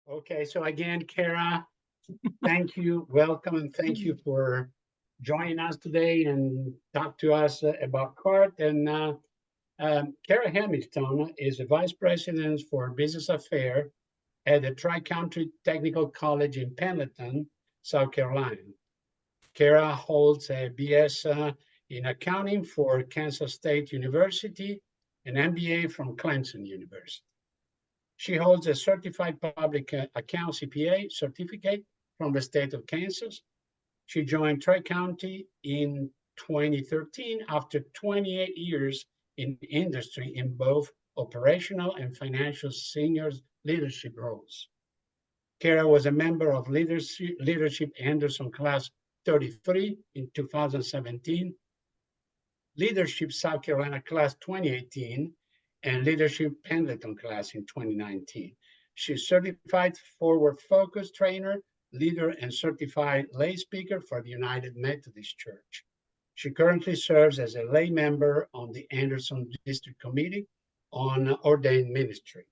Okay, so again, Kara, thank you, welcome, and thank you for joining us today and talk to us about CART. Kara Hamilton is a vice president for business affairs at the Tri-County Technical College in Pendleton, South Carolina. Kara holds a BS in accounting for Kansas State University, an MBA from Clemson University. She holds a certified public account CPA certificate from the state of Kansas. She joined Tri-County in 2013 after 28 years in industry in both operational and financial senior leadership roles. Kara was a member of Leadership Anderson Class 33 in 2017, Leadership South Carolina Class 2018, and Leadership Pendleton Class in 2019. She's certified forward focus trainer, leader, and certified lay speaker for the United Methodist Church. She currently serves as a lay member on the Anderson District Committee on Ordained Ministry.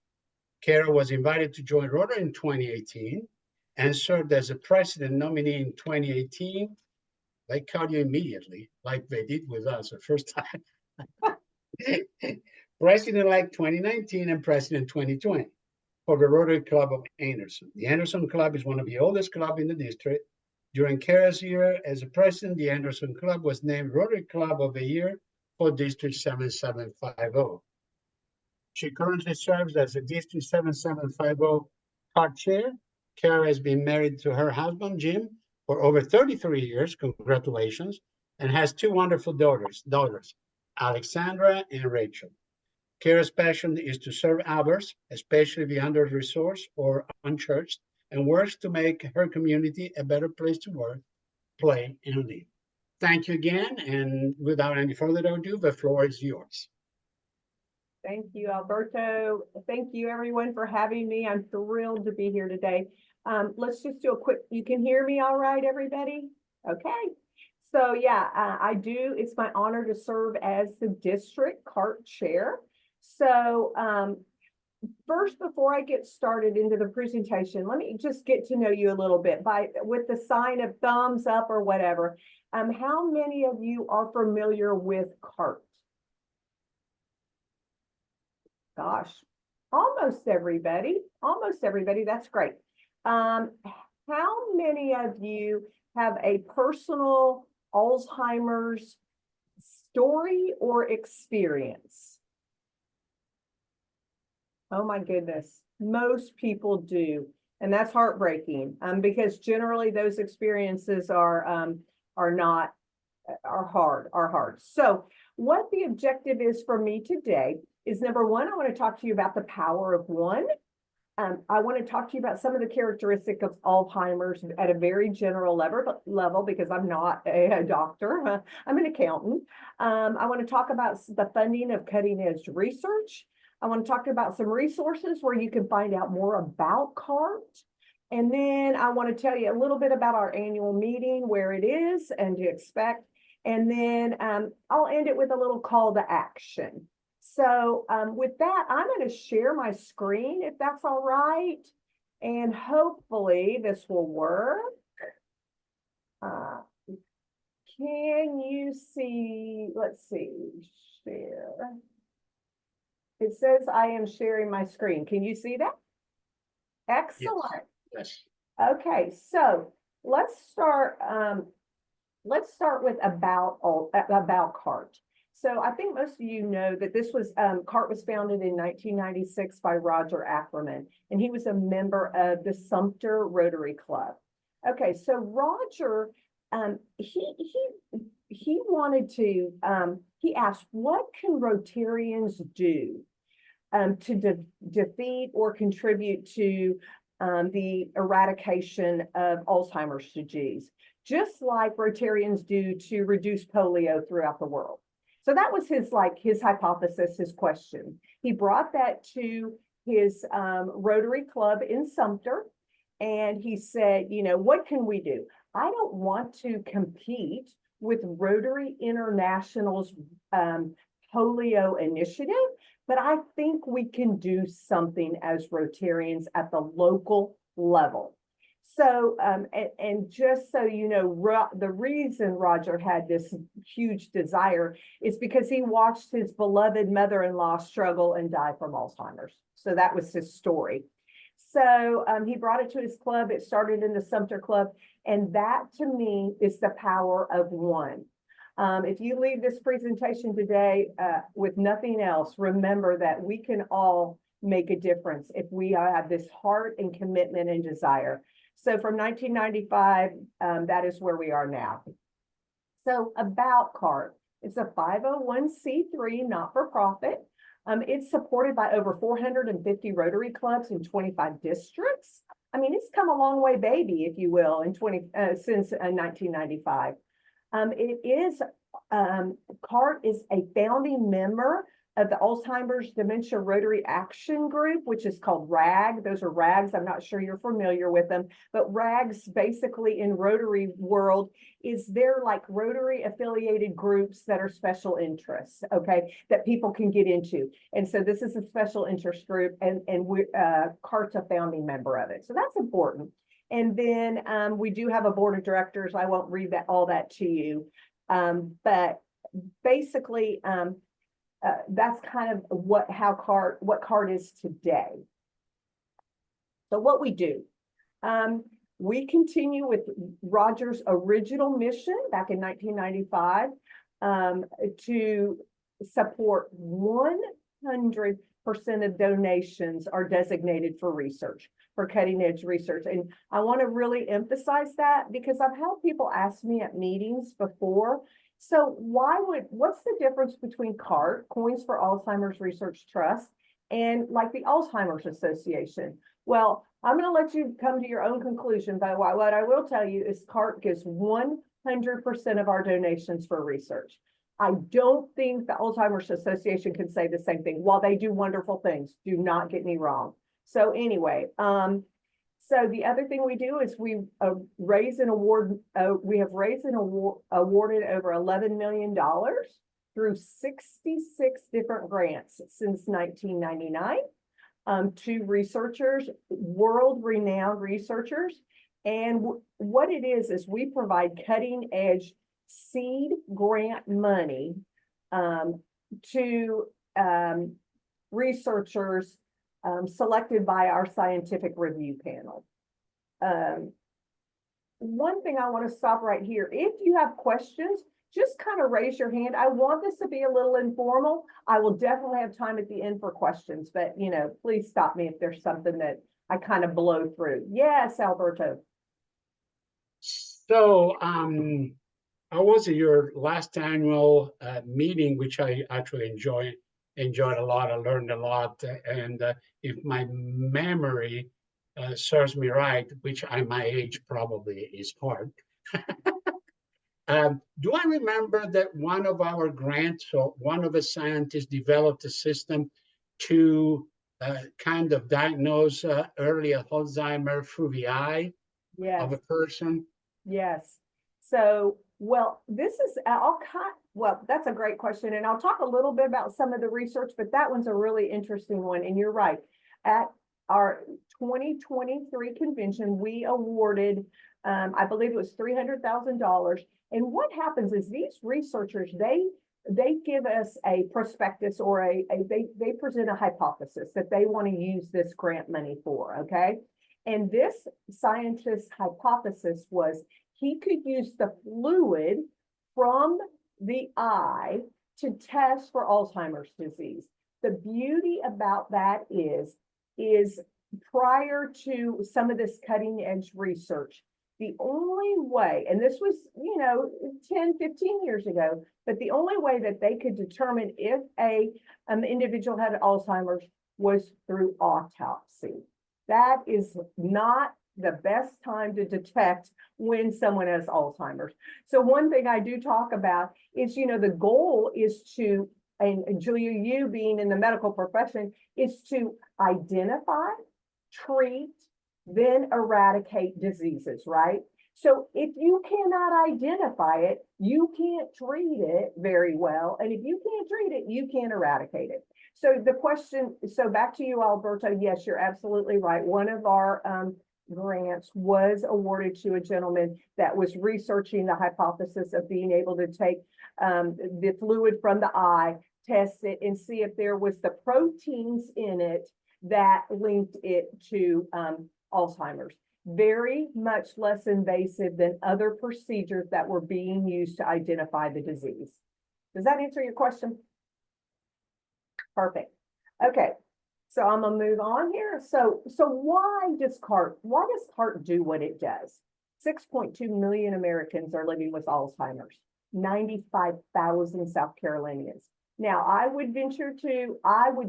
Kara was invited to join Rotary in 2018 and served as a president nominee in 2018. They caught you immediately, like they did with us the first time. President-elect 2019 and President 2020 for the Rotary Club of Anderson. The Anderson Club is one of the oldest clubs in the district. During Kara's year as a president, the Anderson Club was named Rotary Club of the Year for District 7750. She currently serves as a District 7750 CART chair. Kara has been married to her husband, Jim, for over 33 years. Congratulations. And has two wonderful daughters, Alexandra and Rachel. Kara's passion is to serve others, especially the under-resourced or unchurched, and works to make her community a better place to work, play, and live. Thank you again, and without any further ado, the floor is yours. Thank you, Alberto. Thank you, everyone, for having me. I'm thrilled to be here today. Let's just do a quick, you can hear me all right, everybody? Okay. So yeah, it's my honor to serve as the district CART chair. So first, before I get started into the presentation, let me just get to know you a little bit with the sign of thumbs up or whatever. How many of you are familiar with CART? Gosh, almost everybody, that's great. How many of you have a personal Alzheimer's story or experience? Oh my goodness, most people do. And that's heartbreaking because generally those experiences are hard. So what the objective is for me today is, number one, I want to talk to you about the power of one. I want to talk to you about some of the characteristics of Alzheimer's at a very general level because I'm not a doctor. I'm an accountant. I want to talk about the funding of cutting edge research. I want to talk about some resources where you can find out more about CART. And then I want to tell you a little bit about our annual meeting, where it is and to expect. And then I'll end it with a little call to action. So with that, I'm going to share my screen, if that's all right. And hopefully this will work. Can you see? Let's see. Share. It says I am sharing my screen. Can you see that? Excellent. Yes. Okay, so let's start with about CART. So I think most of you know that this was CART was founded in 1996 by Roger Ackerman, and he was a member of the Sumter Rotary Club. Okay, so Roger, he wanted to he asked, what can Rotarians do to defeat or contribute to the eradication of Alzheimer's disease, just like Rotarians do to reduce polio throughout the world. So that was his hypothesis, his question. He brought that to his Rotary Club in Sumter, and he said, what can we do? I don't want to compete with Rotary International's polio initiative, but I think we can do something as Rotarians at the local level. So, and just so you know, the reason Roger had this huge desire is because he watched his beloved mother-in-law struggle and die from Alzheimer's. So that was his story. So he brought it to his club. It started in the Sumter Club. And that to me is the power of one. If you leave this presentation today with nothing else, remember that we can all make a difference if we have this heart and commitment and desire. So from 1995, that is where we are now. So about CART, it's a 501c3 not-for-profit. It's supported by over 450 Rotary clubs in 25 districts. I mean, it's come a long way, baby, if you will, since 1995. CART is a founding member of the Alzheimer's Dementia Rotary Action Group, which is called RAG. Those are RAGs. I'm not sure you're familiar with them, but RAGs basically in Rotary world is they're like Rotary affiliated groups that are special interests, okay, that people can get into. And so this is a special interest group, and CART's a founding member of it. So that's important. And then we do have a board of directors. I won't read all that to you. But basically, that's kind of what CART is today. So what we do, we continue with Roger's original mission back in 1995 to support 100% of donations are designated for research, for cutting edge research. And I want to really emphasize that because I've had people ask me at meetings before, so what's the difference between CART, Coins for Alzheimer's Research Trust, and like the Alzheimer's Association? Well, I'm going to let you come to your own conclusion, but what I will tell you is CART gives 100% of our donations for research. I don't think the Alzheimer's Association can say the same thing. While they do wonderful things, do not get me wrong. So anyway, so the other thing we do is we raise an award. We have raised and awarded over $11 million through 66 different grants since 1999 to researchers, world-renowned researchers. And what it is we provide cutting-edge seed grant money to researchers selected by our scientific review panel. One thing I want to stop right here. If you have questions, just kind of raise your hand. I want this to be a little informal. I will definitely have time at the end for questions, but please stop me if there's something that I kind of blow through. Yes, Alberto. So I was at your last annual meeting, which I actually enjoyed a lot. I learned a lot, and if my memory serves me right, which at my age probably is hard. Do I remember that one of our grants, or one of the scientists developed a system to kind of diagnose early Alzheimer through the eye of a person? Yes. So, well, that's a great question. And I'll talk a little bit about some of the research, but that one's a really interesting one. And you're right. At our 2023 convention, we awarded, I believe it was $300,000. And what happens is these researchers, they give us a prospectus or they present a hypothesis that they want to use this grant money for, okay? And this scientist's hypothesis was he could use the fluid from the eye to test for Alzheimer's disease. The beauty about that is prior to some of this cutting edge research, the only way, and this was, 10, 15 years ago, but the only way that they could determine if an individual had Alzheimer's was through autopsy. That is not the best time to detect when someone has Alzheimer's. So one thing I do talk about is, the goal is to, and Julia, you being in the medical profession, is to identify, treat, then eradicate diseases, right? So if you cannot identify it, you can't treat it very well. And if you can't treat it, you can't eradicate it. So the question, so back to you, Alberto, yes, you're absolutely right. One of our grants was awarded to a gentleman that was researching the hypothesis of being able to take the fluid from the eye, test it, and see if there was the proteins in it that linked it to Alzheimer's. Very much less invasive than other procedures that were being used to identify the disease. Does that answer your question? Perfect. Okay, so I'm gonna move on here. So why does CART do what it does? 6.2 million Americans are living with Alzheimer's, 95,000 South Carolinians. Now, I would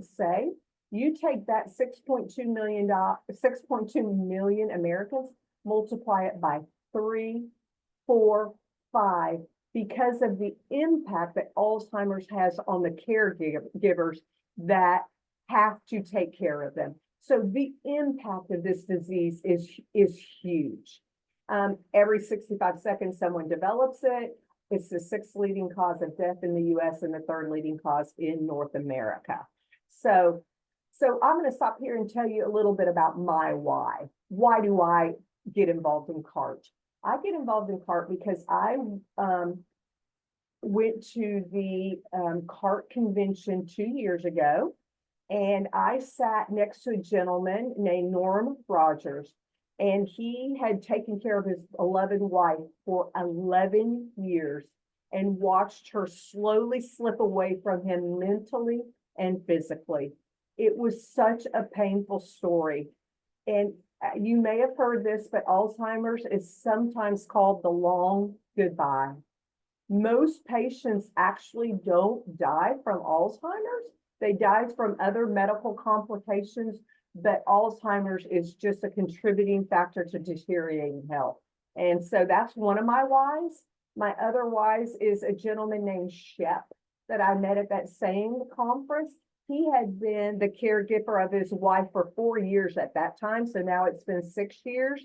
say you take that 6.2 million Americans, multiply it by 3, 4, 5, because of the impact that Alzheimer's has on the caregivers that have to take care of them. So the impact of this disease is huge. Every 65 seconds, someone develops it. It's the 6th leading cause of death in the US and the 3rd leading cause in North America. So I'm going to stop here and tell you a little bit about my why. Why do I get involved in CART? I get involved in CART because I went to the CART convention 2 years ago, and I sat next to a gentleman named Norm Rogers, and he had taken care of his beloved wife for 11 years and watched her slowly slip away from him mentally and physically. It was such a painful story. And you may have heard this, but Alzheimer's is sometimes called the long goodbye. Most patients actually don't die from Alzheimer's. They die from other medical complications, but Alzheimer's is just a contributing factor to deteriorating health. And so that's one of my whys. My other whys is a gentleman named Shep that I met at that same conference. He had been the caregiver of his wife for 4 years at that time. So now it's been 6 years.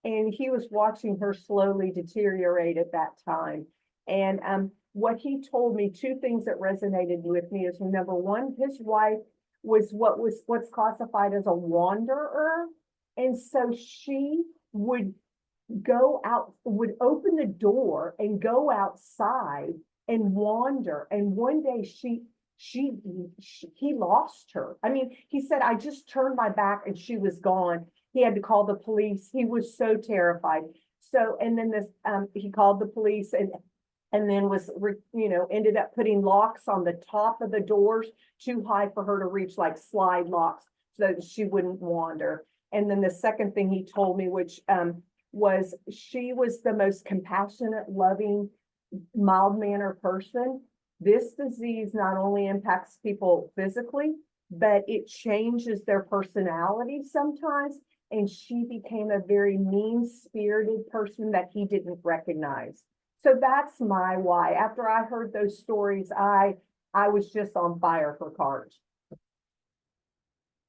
And he was watching her slowly deteriorate at that time. And what he told me, 2 things that resonated with me is, number one, his wife was what's classified as a wanderer. And so she would open the door and go outside and wander. And one day he lost her. I mean, he said, I just turned my back and she was gone. He had to call the police. He was so terrified. So, and then he called the police and then ended up putting locks on the top of the doors too high for her to reach, like slide locks, so that she wouldn't wander. And then the second thing he told me, which was she was the most compassionate, loving, mild-mannered person. This disease not only impacts people physically, but it changes their personality sometimes. And she became a very mean-spirited person that he didn't recognize. So that's my why. After I heard those stories, I was just on fire for CART.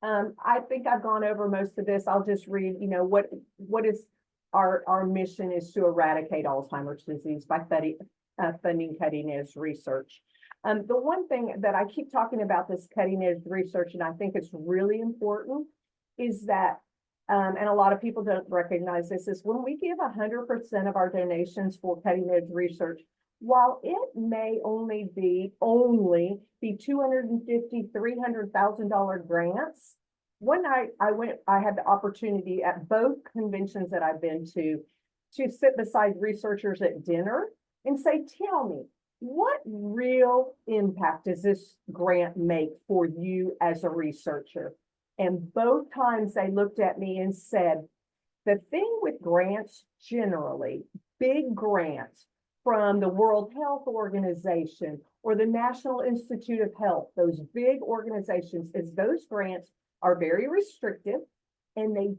I think I've gone over most of this. I'll just read, what is our mission is to eradicate Alzheimer's disease by funding cutting-edge research. The one thing that I keep talking about, this cutting-edge research, and I think it's really important, is that and a lot of people don't recognize this, is when we give 100% of our donations for cutting-edge research, while it may only be $250,000, $300,000 grants. One night I had the opportunity at both conventions that I've been to sit beside researchers at dinner and say, tell me, what real impact does this grant make for you as a researcher? And both times they looked at me and said, the thing with grants generally, big grants from the World Health Organization or the National Institute of Health, those big organizations, is those grants are very restrictive, and they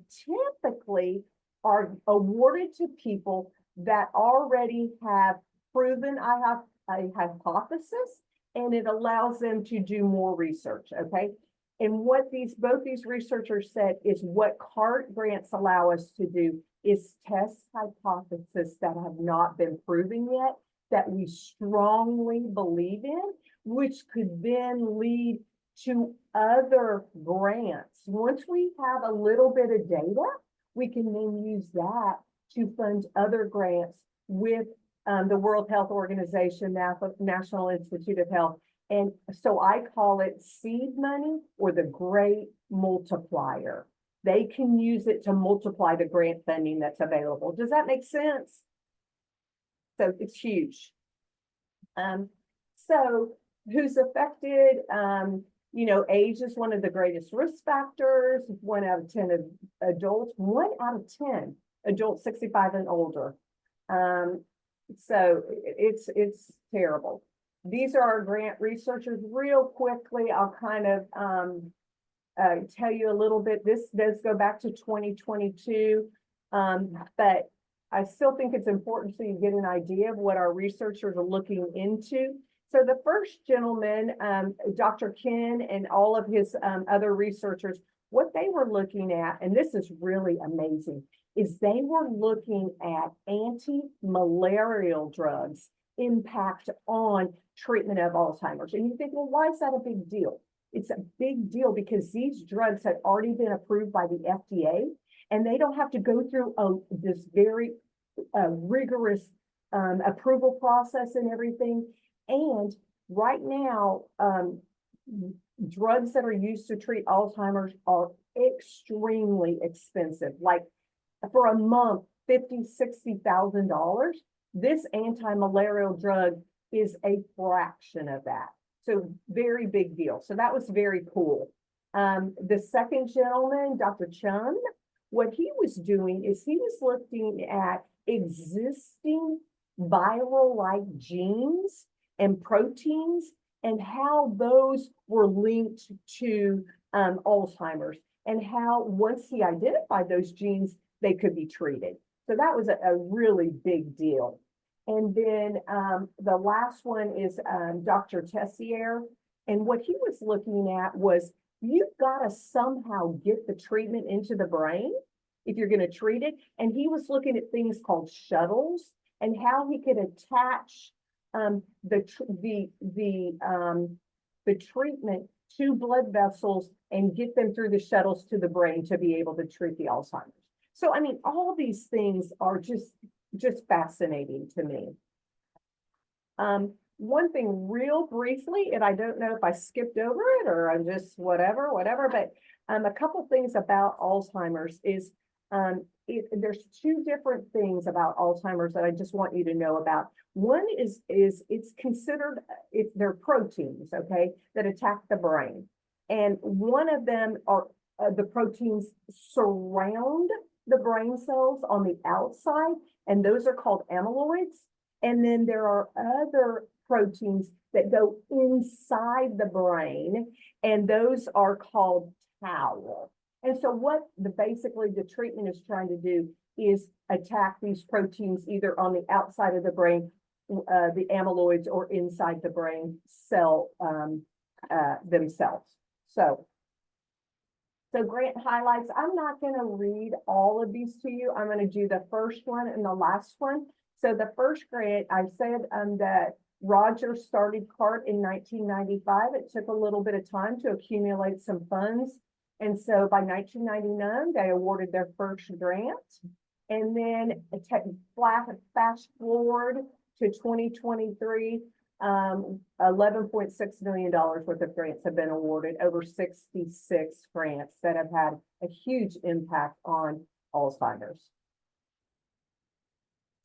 typically are awarded to people that already have proven a hypothesis, and it allows them to do more research, okay? And what both these researchers said is what CART grants allow us to do is test hypotheses that have not been proven yet, that we strongly believe in, which could then lead to other grants. Once we have a little bit of data, we can then use that to fund other grants with the World Health Organization, National Institute of Health. And so I call it seed money or the great multiplier. They can use it to multiply the grant funding that's available. Does that make sense? So it's huge. So who's affected? You know, age is one of the greatest risk factors. 1 out of 10 of adults, 1 out of 10 adults 65 and older. So it's terrible. These are our grant researchers. Real quickly, I'll kind of tell you a little bit. This does go back to 2022, but I still think it's important so you get an idea of what our researchers are looking into. So the first gentleman, Dr. Ken and all of his other researchers, what they were looking at, and this is really amazing, is they were looking at anti-malarial drugs impact on treatment of Alzheimer's. And you think, well, why is that a big deal? It's a big deal because these drugs had already been approved by the FDA, and they don't have to go through this very rigorous approval process and everything. And right now, drugs that are used to treat Alzheimer's are extremely expensive. Like for a month, $50,000, $60,000. This anti-malarial drug is a fraction of that. So very big deal. So that was very cool. The second gentleman, Dr. Chun, what he was doing is he was looking at existing viral-like genes and proteins and how those were linked to Alzheimer's and how once he identified those genes, they could be treated. So that was a really big deal. And then the last one is Dr. Tessier. And what he was looking at was you've got to somehow get the treatment into the brain if you're going to treat it. And he was looking at things called shuttles and how he could attach the treatment to blood vessels and get them through the shuttles to the brain to be able to treat the Alzheimer's. So, I mean, all these things are just fascinating to me. One thing real briefly, and I don't know if I skipped over it or I'm just whatever, but a couple things about Alzheimer's is there's two different things about Alzheimer's that I just want you to know about. One is it's considered, they're proteins, okay, that attack the brain. And one of them are the proteins surround the brain cells on the outside, and those are called amyloids. And then there are other proteins that go inside the brain, and those are called tau. And so what basically the treatment is trying to do is attack these proteins either on the outside of the brain, the amyloids, or inside the brain cell themselves. So grant highlights, I'm not going to read all of these to you. I'm going to do the first one and the last one. So the first grant, I said that Roger started CART in 1995. It took a little bit of time to accumulate some funds. And so by 1999, they awarded their first grant. And then fast forward to 2023, $11.6 million worth of grants have been awarded, over 66 grants that have had a huge impact on Alzheimer's.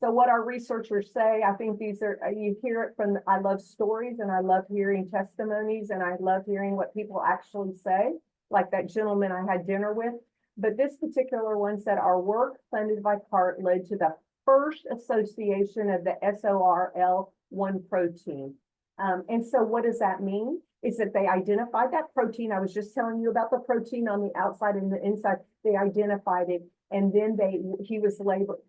So what our researchers say, I think these are, you hear it from, I love stories and I love hearing testimonies and I love hearing what people actually say, like that gentleman I had dinner with. But this particular one said our work funded by CART led to the first association of the SORL1 protein. And so what does that mean? Is that they identified that protein. I was just telling you about the protein on the outside and the inside. They identified it. And then he was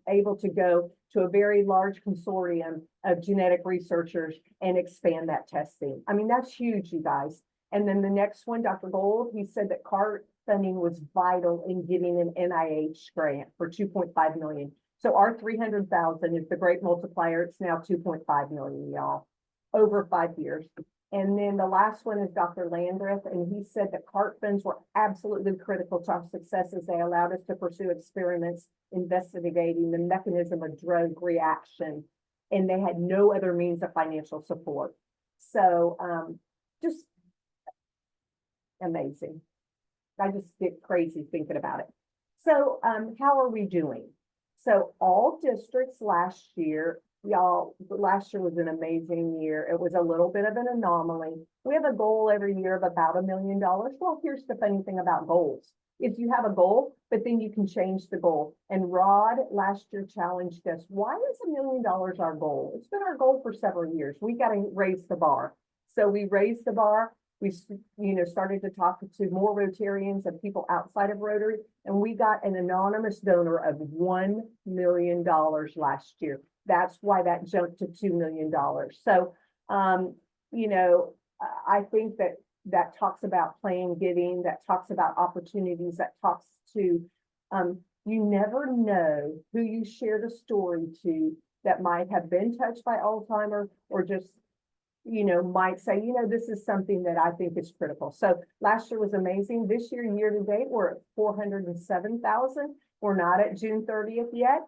able to go to a very large consortium of genetic researchers and expand that testing. I mean, that's huge, you guys. And then the next one, Dr. Gold, he said that CART funding was vital in getting an NIH grant for $2.5 million. So our $300,000 is the great multiplier. It's now $2.5 million, y'all. over 5 years. And then the last one is Dr. Landreth, and he said that CART funds were absolutely critical to our success as they allowed us to pursue experiments investigating the mechanism of drug reaction, and they had no other means of financial support. So just amazing. I just get crazy thinking about it. So how are we doing? So all districts last year, y'all, last year was an amazing year. It was a little bit of an anomaly. We have a goal every year of about $1 million. Well, here's the funny thing about goals. If you have a goal, but then you can change the goal. And Rod last year challenged us, why is $1 million our goal? It's been our goal for several years. We got to raise the bar. So we raised the bar. We, started to talk to more Rotarians and people outside of Rotary, and we got an anonymous donor of $1 million last year. That's why that jumped to $2 million. So, I think that talks about playing giving, that talks about opportunities, that talks to, you never know who you share the story to that might have been touched by Alzheimer or just might say, this is something that I think is critical. So last year was amazing. This year to date, we're at 407,000. We're not at June 30th yet.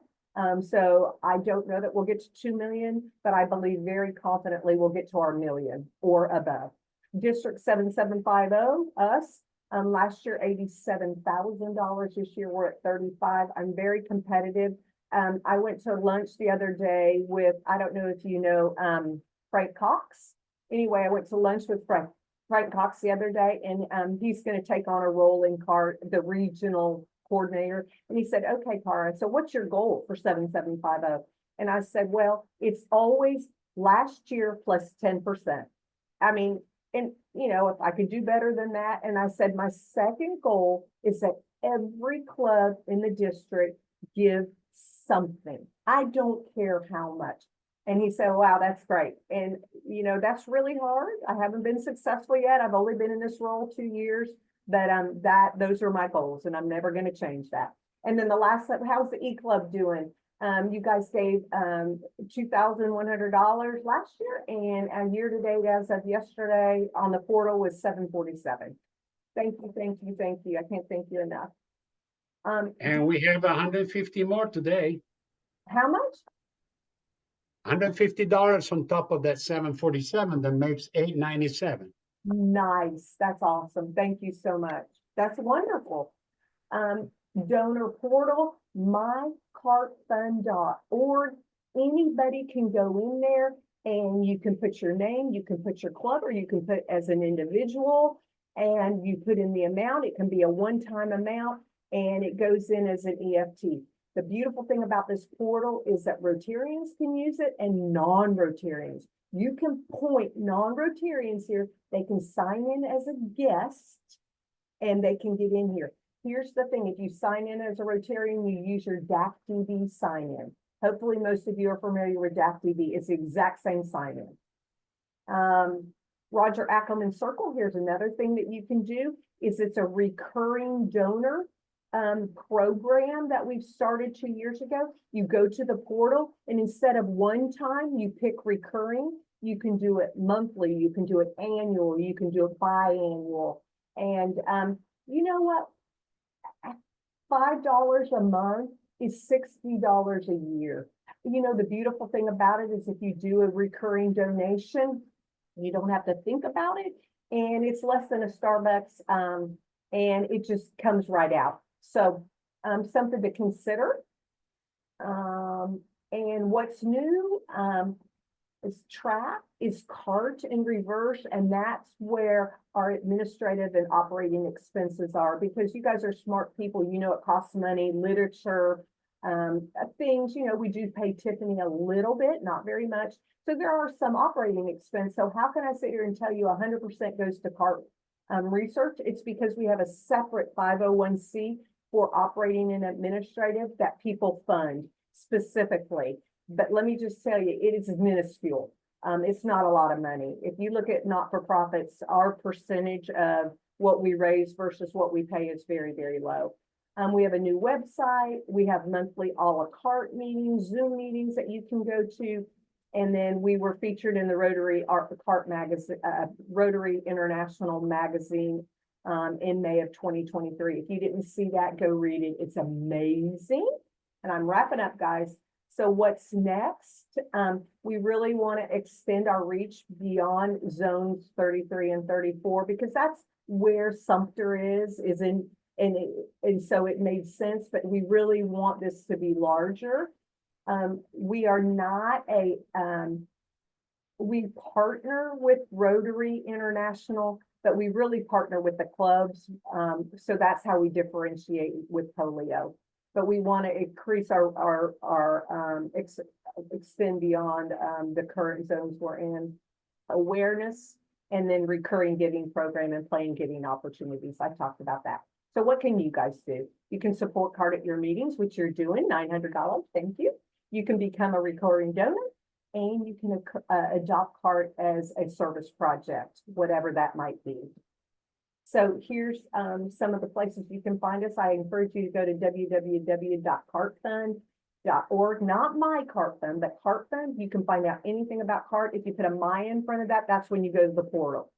So I don't know that we'll get to 2 million, but I believe very confidently we'll get to our million or above. District 7750, us, last year, $87,000. This year, we're at 35. I'm very competitive. I went to lunch the other day with, I don't know if you know, Frank Cox. Anyway, I went to lunch with Frank Cox the other day, and he's going to take on a role in CART, the regional coordinator. And he said, okay, Cara, so what's your goal for 7750? And I said, well, it's always last year plus 10%. I mean, and if I could do better than that. And I said, my second goal is that every club in the district give something. I don't care how much. And he said, wow, that's great. And, that's really hard. I haven't been successful yet. I've only been in this role 2 years, but those are my goals, and I'm never going to change that. And then the last, how's the E-Club doing? You guys gave $2,100 last year, and year to date, as of yesterday, on the portal was $747. Thank you, thank you, thank you. I can't thank you enough. And we have 150 more today. How much? $150 on top of that 747, that makes 897. Nice. That's awesome. Thank you so much. That's wonderful. Donor portal, mycartfund.org. Anybody can go in there and you can put your name, you can put your club, or you can put as an individual, and you put in the amount. It can be a one-time amount, and it goes in as an EFT. The beautiful thing about this portal is that Rotarians can use it and non-Rotarians. You can point non-Rotarians here. They can sign in as a guest and they can get in here. Here's the thing. If you sign in as a Rotarian, you use your DACDB sign-in. Hopefully most of you are familiar with DACDB. It's the exact same sign-in. Roger Ackerman Circle, here's another thing that you can do, is it's a recurring donor program that we've started 2 years ago. You go to the portal, and instead of one time, you pick recurring. You can do it monthly, you can do it annual, you can do it biannual. And you know what? $5 a month is $60 a year. The beautiful thing about it is if you do a recurring donation, you don't have to think about it, and it's less than a Starbucks, and it just comes right out. So something to consider. And what's new is CART in reverse, and that's where our administrative and operating expenses are, because you guys are smart people. It costs money, literature, things. We do pay Tiffany a little bit, not very much. So there are some operating expense. So how can I sit here and tell you 100% goes to CART research? It's because we have a separate 501c for operating and administrative that people fund specifically. But let me just tell you, it is minuscule. It's not a lot of money. If you look at not-for-profits, our percentage of what we raise versus what we pay is very, very low. We have a new website. We have monthly a la carte meetings, Zoom meetings that you can go to. And then we were featured in the Rotary Cart magazine, Rotary International magazine in May of 2023. If you didn't see that, go read it. It's amazing. And I'm wrapping up, guys. So what's next? We really want to extend our reach beyond zones 33 and 34 because that's where Sumter is in, and so it made sense, but we really want this to be larger. We are not we partner with Rotary International, but we really partner with the clubs. So that's how we differentiate with polio. But we want to increase our extend beyond the current zones we're in, awareness, and then recurring giving program and playing giving opportunities. I talked about that. So what can you guys do? You can support CART at your meetings, which you're doing, $900. Thank you. You can become a recurring donor, and you can adopt CART as a service project, whatever that might be. So here's some of the places you can find us. I encourage you to go to www.cartfund.org, not my CART Fund, but CART Fund. You can find out anything about CART. If you put a my in front of that, that's when you go to the portal.